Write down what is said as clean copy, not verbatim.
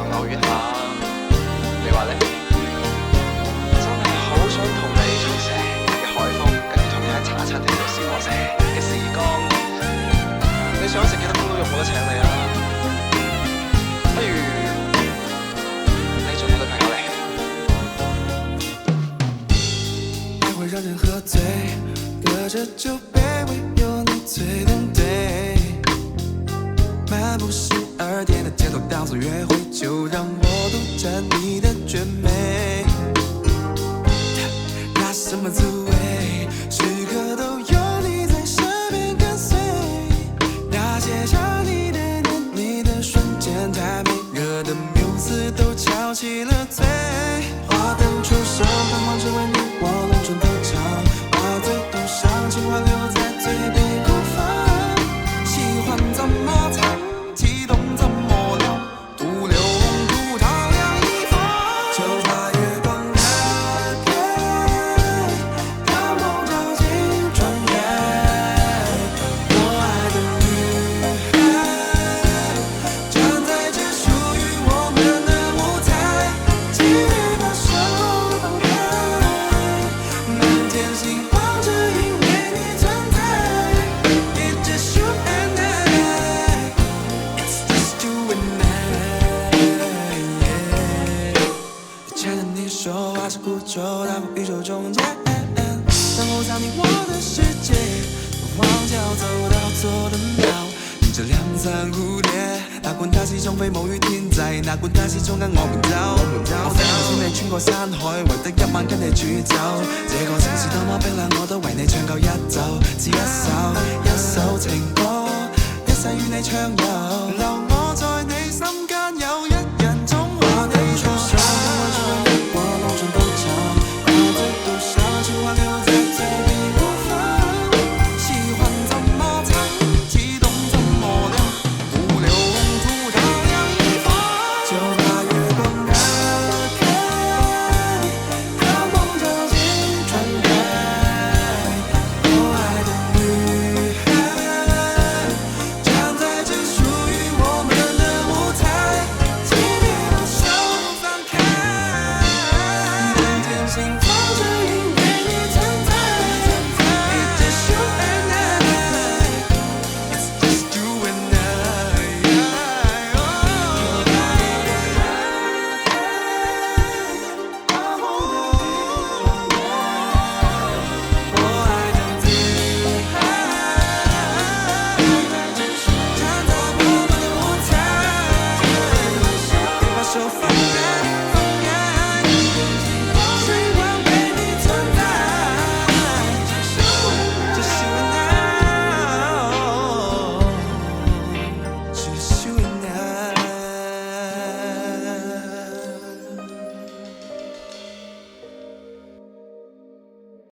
同偶遇下，你話呢？真係好想同你吹成日嘅海風，跟住同你喺茶餐廳度消磨成日嘅時光。你想食幾多公都肉我都請你啊！不如你做我女朋友嚟。爱会让人喝醉，隔着酒杯，唯有你最能对。漫步12点的街头当作约会，就让我独占你的绝美。那什么滋味，时刻都有你在身边跟随。那些想你的念你的瞬间，太美，热的缪斯都翘起了嘴。花灯初上，盼望只为你我隆重歌唱，把最后伤情话留在嘴边孤放。喜欢怎么唱，激动怎么聊，独留红土照亮一方。就怕月光拉开，让梦照进窗台。我爱的女孩，站在这属于我们的舞台，请你把手放开，满天星光只因为你存在。It's just you and I, it's just you and I, yeah. 牵着你手，划着孤舟，踏过宇宙中间，然后藏进我的世界，从荒郊走到做的鸟，迎着两三蝴蝶，哪管它是種飛舞於天際，哪管它是種間我們走。我這樣千里穿過山海，為得一晚跟你煮酒。這個城市多麼冰冷，我都為你唱夠一奏，只一首情歌，一世與你暢遊。